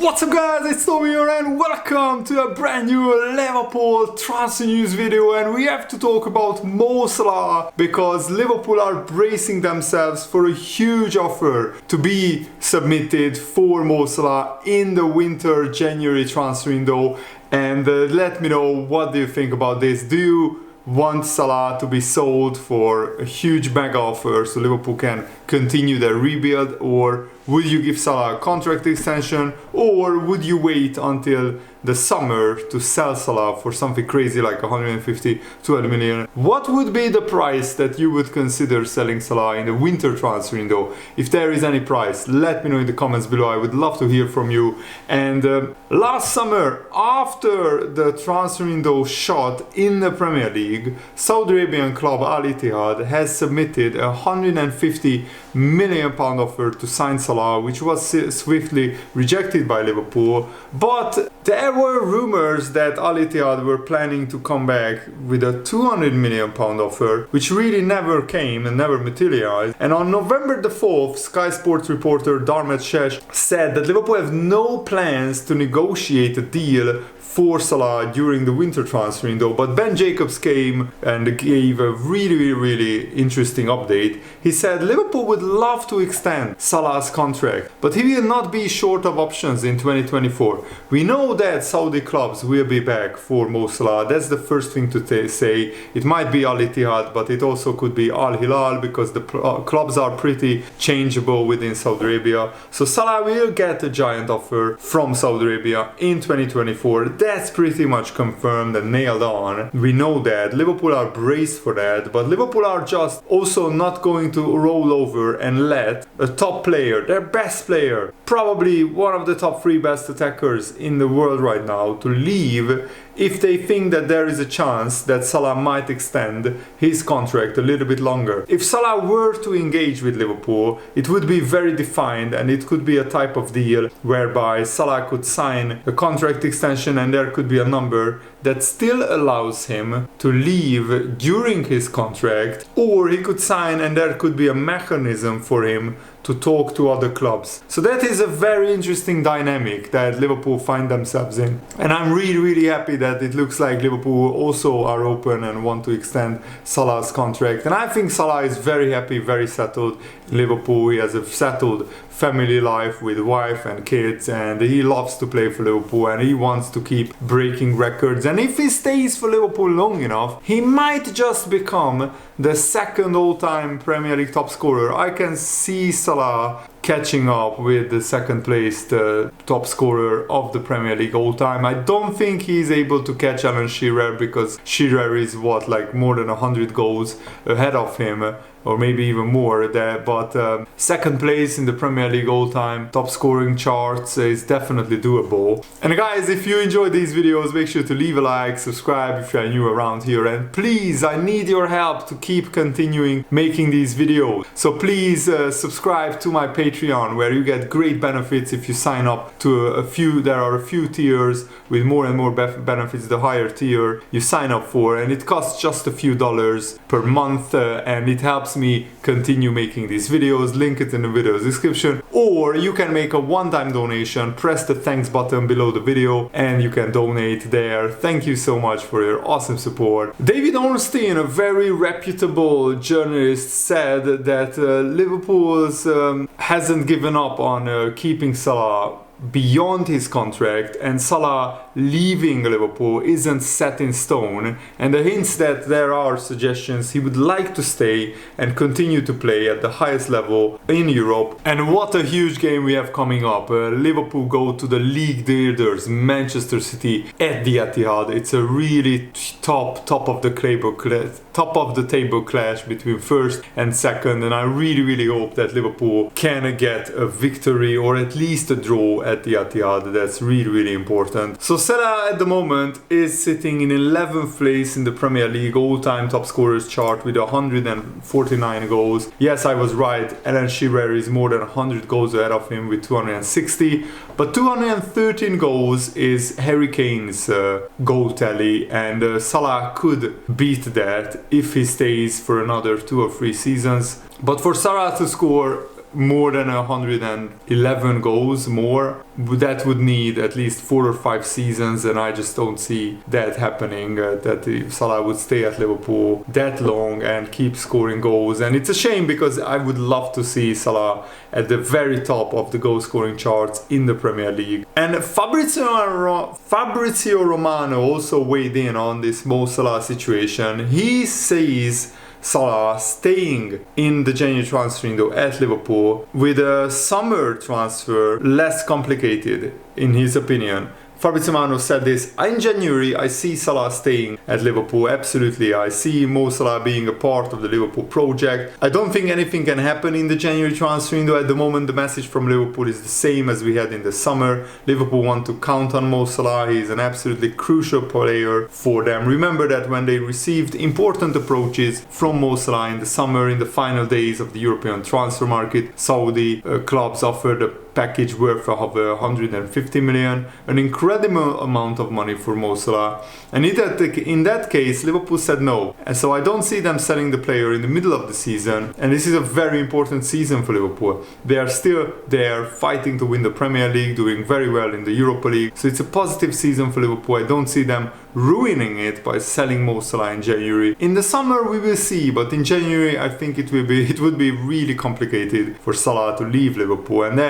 What's up guys, it's Tommy here and welcome to a brand new Liverpool transfer news video, and we have to talk about Mo Salah because Liverpool are bracing themselves for a huge offer to be submitted for Mo Salah in the winter January transfer window. And let me know, what do you think about this? Do you want Salah to be sold for a huge mega offer so Liverpool can continue their rebuild, or would you give Salah a contract extension, or would you wait until the summer to sell Salah for something crazy like 150, 200 million? What would be the price that you would consider selling Salah in the winter transfer window? If there is any price, let me know in the comments below. I would love to hear from you. And last summer, after the transfer window shut in the Premier League, Saudi Arabian club Al Ittihad has submitted a £150 million offer to sign Salah, which was swiftly rejected by Liverpool. But there were rumors that Al Ittihad were planning to come back with a £200 million offer, which really never came and never materialized. And on November the 4th, Sky Sports reporter Darmet Shesh said that Liverpool have no plans to negotiate a deal for Salah during the winter transfer window. But Ben Jacobs came and gave a really interesting update. He said Liverpool would love to extend Salah's contract, but he will not be short of options in 2024. We know that Saudi clubs will be back for Mo Salah. That's the first thing to say. It might be Al Ittihad, but it also could be Al Hilal, because the clubs are pretty changeable within Saudi Arabia. So Salah will get a giant offer from Saudi Arabia in 2024. That's pretty much confirmed and nailed on. We know that. Liverpool are braced for that, but Liverpool are just also not going to roll over and let a top player, their best player, probably one of the top 3 best attackers in the world right now, to leave if they think that there is a chance that Salah might extend his contract a little bit longer. If Salah were to engage with Liverpool, it would be very defined, and it could be a type of deal whereby Salah could sign a contract extension and there could be a number that still allows him to leave during his contract, or he could sign and there could be a mechanism for him to talk to other clubs. So that is a very interesting dynamic that Liverpool find themselves in. And I'm really happy that it looks like Liverpool also are open and want to extend Salah's contract. And I think Salah is very happy, very settled in Liverpool. He has a settled family life with wife and kids, and he loves to play for Liverpool and he wants to keep breaking records. And if he stays for Liverpool long enough, he might just become the second all-time Premier League top scorer. I can see Salah catching up with the second placed top scorer of the Premier League all time. I don't think he's able to catch Alan Shearer, because Shearer is like more than 100 goals ahead of him, or maybe even more there. But second place in the Premier League all-time top scoring charts is definitely doable. And guys, if you enjoyed these videos, make sure to leave a like, subscribe if you are new around here, and please, I need your help to keep continuing making these videos. So please subscribe to my Patreon, where you get great benefits if you sign up to there are a few tiers with more and more benefits the higher tier you sign up for, and it costs just a few dollars per month, and it helps me continue making these videos. Link it in the video description, or you can make a one-time donation. Press the thanks button below the video and you can donate there. Thank you so much for your awesome support. David Orstein, a very reputable journalist, said that Liverpool's hasn't given up on keeping Salah beyond his contract, and Salah leaving Liverpool isn't set in stone, and the hints that there are suggestions he would like to stay and continue to play at the highest level in Europe. And what a huge game we have coming up. Liverpool go to the league leaders Manchester City at the Etihad. It's a really top of the table clash between first and second, and I really hope that Liverpool can get a victory or at least a draw at the Etihad. That's really important. So Salah at the moment is sitting in 11th place in the Premier League all-time top scorers chart with 149 goals. Yes, I was right. Alan Shearer is more than 100 goals ahead of him with 260, but 213 goals is Harry Kane's goal tally, and Salah could beat that if he stays for another 2 or 3 seasons. But for Salah to score more than 111 goals more. That would need at least 4 or 5 seasons, and I just don't see that happening, that Salah would stay at Liverpool that long and keep scoring goals. And it's a shame, because I would love to see Salah at the very top of the goal scoring charts in the Premier League. And Fabrizio Romano also weighed in on this Mo Salah situation. He says Salah staying in the January transfer window at Liverpool, with a summer transfer less complicated, in his opinion. Fabrizio Romano said this: in January I see Salah staying at Liverpool, absolutely. I see Mo Salah being a part of the Liverpool project. I don't think anything can happen in the January transfer window. At the moment the message from Liverpool is the same as we had in the summer. Liverpool want to count on Mo Salah. He is an absolutely crucial player for them. Remember that when they received important approaches from Mo Salah in the summer, in the final days of the European transfer market, Saudi clubs offered a package worth of 150 million, an incredible amount of money for Mo Salah. And in that case, Liverpool said no. And so I don't see them selling the player in the middle of the season. And this is a very important season for Liverpool. They are still there fighting to win the Premier League, doing very well in the Europa League. So it's a positive season for Liverpool. I don't see them ruining it by selling Mo Salah in January. In the summer we will see, but in January I think it would be really complicated for Salah to leave Liverpool. And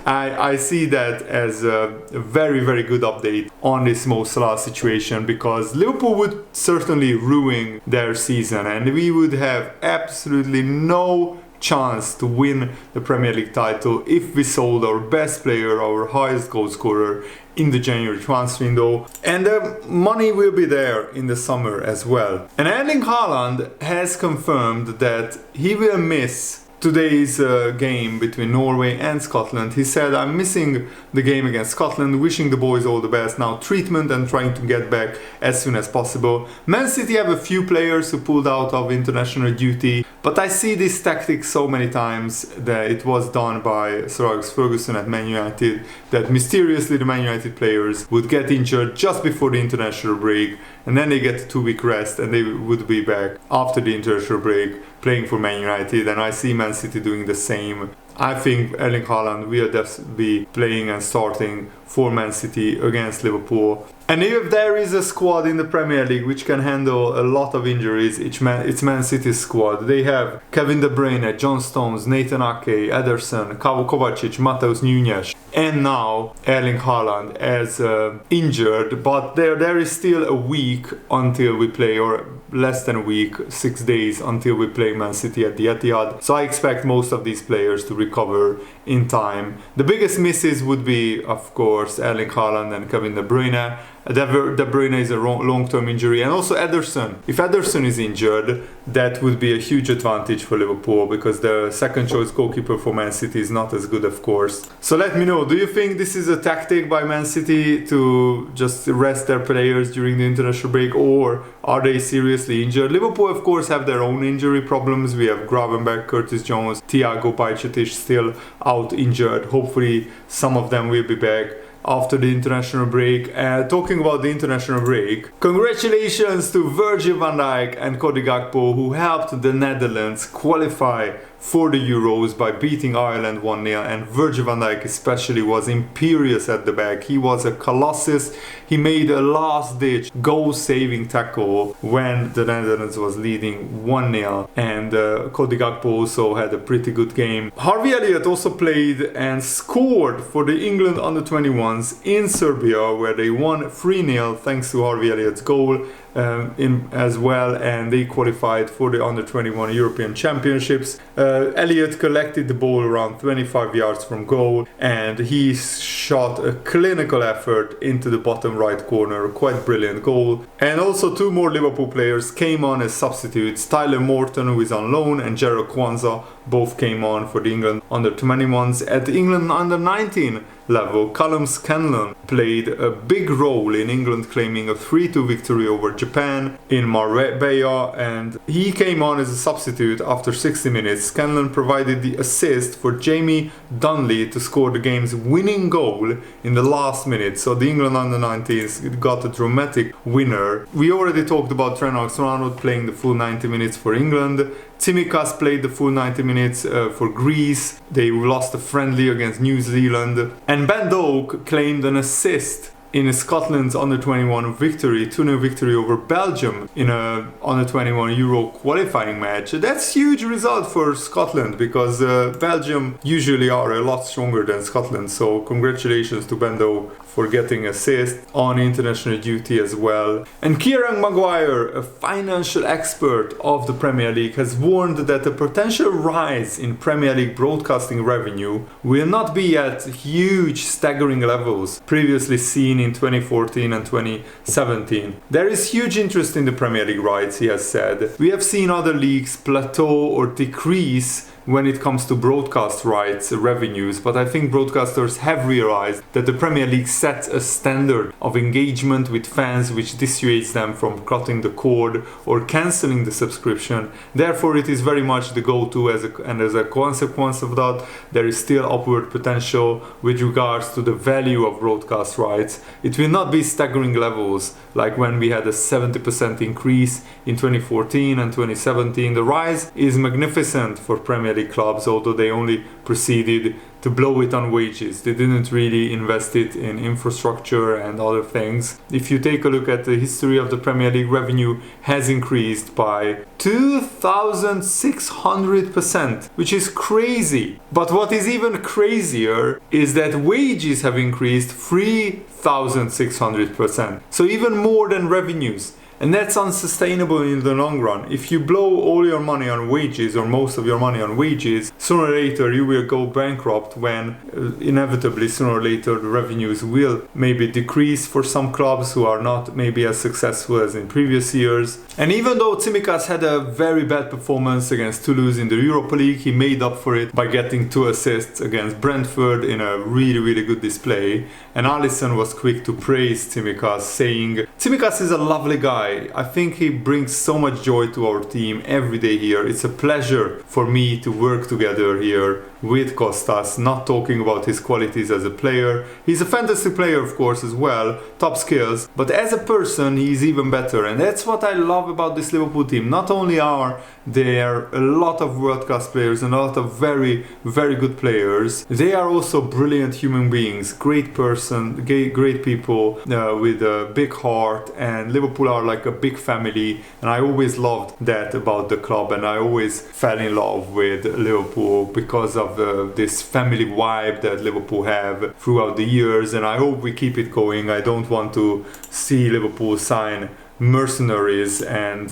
I see that as a very, very good update on this Mo Salah situation, because Liverpool would certainly ruin their season and we would have absolutely no chance to win the Premier League title if we sold our best player, our highest goal scorer, in the January transfer window. And the money will be there in the summer as well. And Erling Haaland has confirmed that he will miss today's game between Norway and Scotland. He said, I'm missing the game against Scotland, wishing the boys all the best, now treatment and trying to get back as soon as possible. Man City have a few players who pulled out of international duty, but I see this tactic so many times that it was done by Sir Alex Ferguson at Man United, that mysteriously the Man United players would get injured just before the international break, and then they get a 2-week rest and they would be back after the international break playing for Man United. And I see Man City doing the same. I think Erling Haaland will just be playing and starting for Man City against Liverpool. And if there is a squad in the Premier League which can handle a lot of injuries, it's Man City's squad. They have Kevin De Bruyne, John Stones, Nathan Ake, Ederson, Kovacic, Matheus Nunes, and now Erling Haaland as injured. But there is still a week until we play, or less than a week, 6 days until we play Man City at the Etihad. So I expect most of these players to recover in time. The biggest misses would be, of course, Erling Haaland and Kevin De Bruyne. De Bruyne is a long-term injury, and also Ederson. If Ederson is injured, that would be a huge advantage for Liverpool, because the second choice goalkeeper for Man City is not as good, of course. So let me know, do you think this is a tactic by Man City to just rest their players during the international break, or are they seriously injured? Liverpool, of course, have their own injury problems. We have Gravenberch, Curtis Jones, Thiago Bajcetic still out injured. Hopefully some of them will be back after the international break. Talking about the international break, congratulations to Virgil van Dijk and Cody Gakpo, who helped the Netherlands qualify for the Euros by beating Ireland 1-0, and Virgil van Dijk especially was imperious at the back. He was a colossus. He made a last-ditch goal-saving tackle when the Netherlands was leading 1-0, and Cody Gakpo also had a pretty good game. Harvey Elliott also played and scored for the England under-21s in Serbia, where they won 3-0 thanks to Harvey Elliott's goal as well, and they qualified for the under-21 European Championships. Elliott collected the ball around 25 yards from goal, and he shot a clinical effort into the bottom right corner, quite brilliant goal. And also two more Liverpool players came on as substitutes. Tyler Morton, who is on loan, and Jarrell Kwanzaa both came on for the England under-21s. At the England under-19, level. Callum Scanlon played a big role in England claiming a 3-2 victory over Japan in Marbella, and he came on as a substitute after 60 minutes. Scanlon provided the assist for Jamie Dunley to score the game's winning goal in the last minute. So the England under-19s got a dramatic winner. We already talked about Trent Alexander-Arnold playing the full 90 minutes for England. Tsimikas played the full 90 minutes for Greece. They lost a friendly against New Zealand. And Ben Doak claimed an assist in Scotland's under-21 victory, 2-0 victory over Belgium in a under-21 Euro qualifying match. That's a huge result for Scotland because Belgium usually are a lot stronger than Scotland. So congratulations to Ben Doak for getting assist on international duty as well. And Kieran Maguire, a financial expert of the Premier League, has warned that a potential rise in Premier League broadcasting revenue will not be at huge staggering levels previously seen in 2014 and 2017. There is huge interest in the Premier League rights, he has said. We have seen other leagues plateau or decrease when it comes to broadcast rights revenues, but I think broadcasters have realized that the Premier League sets a standard of engagement with fans which dissuades them from cutting the cord or cancelling the subscription. Therefore, it is very much the go-to, and as a consequence of that, there is still upward potential with regards to the value of broadcast rights. It will not be staggering levels like when we had a 70% increase in 2014 and 2017. The rise is magnificent for Premier League clubs, although they only proceeded to blow it on wages. They didn't really invest it in infrastructure and other things. If you take a look at the history of the Premier League, revenue has increased by 2,600%, which is crazy. But what is even crazier is that wages have increased 3,600%. So even more than revenues. And that's unsustainable in the long run. If you blow all your money on wages, or most of your money on wages, sooner or later you will go bankrupt when inevitably sooner or later the revenues will maybe decrease for some clubs who are not maybe as successful as in previous years. And even though Tsimikas had a very bad performance against Toulouse in the Europa League, he made up for it by getting 2 assists against Brentford in a really good display. And Alisson was quick to praise Tsimikas, saying, "Tsimikas is a lovely guy. I think he brings so much joy to our team every day here. It's a pleasure for me to work together here with Kostas," not talking about his qualities as a player. He's a fantastic player, of course, as well, top skills, but as a person, he's even better. And that's what I love about this Liverpool team. Not only are there a lot of world-class players and a lot of very good players, they are also brilliant human beings, great people with a big heart, and Liverpool are like a big family, and I always loved that about the club, and I always fell in love with Liverpool because of this family vibe that Liverpool have throughout the years, and I hope we keep it going. I don't want to see Liverpool sign mercenaries and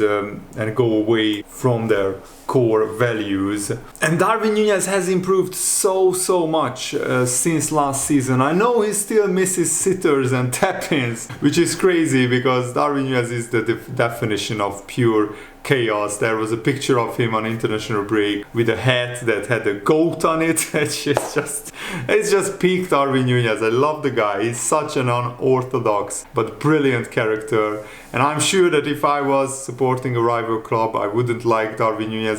go away from their core values. And Darwin Núñez has improved so much since last season. I know he still misses sitters and tap-ins, which is crazy because Darwin Núñez is the definition of pure chaos. There was a picture of him on international break with a hat that had a goat on it. It's just peak Darwin Núñez. I love the guy. He's such an unorthodox but brilliant character. And I'm sure that if I was supporting a rival club, I wouldn't like Darwin Núñez.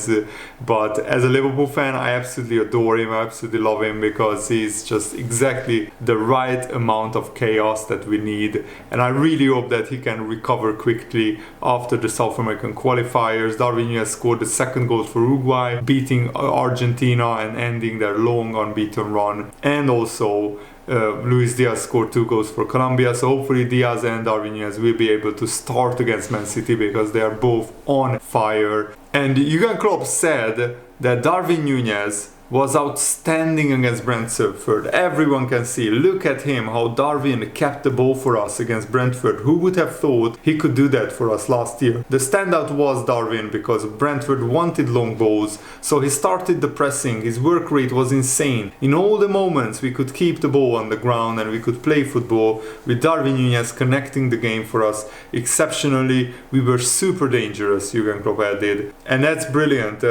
But as a Liverpool fan, I absolutely adore him. I absolutely love him because he's just exactly the right amount of chaos that we need. And I really hope that he can recover quickly after the South American qualifiers. Darwin Núñez scored the second goal for Uruguay, beating Argentina and ending their long unbeaten run. And also Luis Diaz scored 2 goals for Colombia, so hopefully Diaz and Darwin Núñez will be able to start against Man City because they are both on fire. And Jurgen Klopp said that Darwin Núñez was outstanding against Brentford. Everyone can see. Look at him, how Darwin kept the ball for us against Brentford. Who would have thought he could do that for us last year? The standout was Darwin because Brentford wanted long balls, so he started the pressing. His work rate was insane. In all the moments we could keep the ball on the ground and we could play football with Darwin Núñez connecting the game for us exceptionally. We were super dangerous, Jurgen Klopp added. And that's brilliant.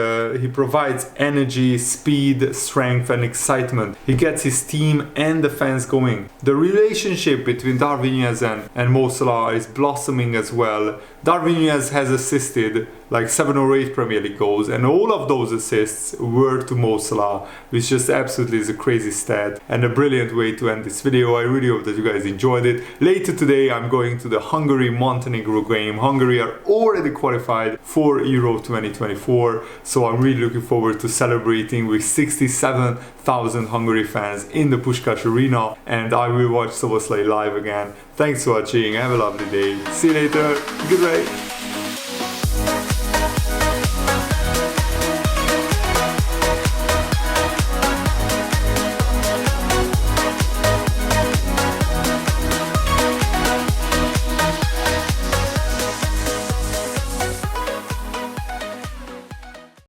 He provides energy, speed, speed, strength and excitement. He gets his team and the fans going. The relationship between Darwin Núñez and Mo Salah is blossoming as well. Darwin Núñez has assisted like 7 or 8 Premier League goals, and all of those assists were to Mo Salah, which just absolutely is a crazy stat and a brilliant way to end this video. I really hope that you guys enjoyed it. Later today I'm going to the Hungary-Montenegro game. Hungary are already qualified for Euro 2024, so I'm really looking forward to celebrating with 67,000 Hungary fans in the Puskás Arena, and I will watch Szoboszlai live again. Thanks for watching, have a lovely day, see you later, goodbye.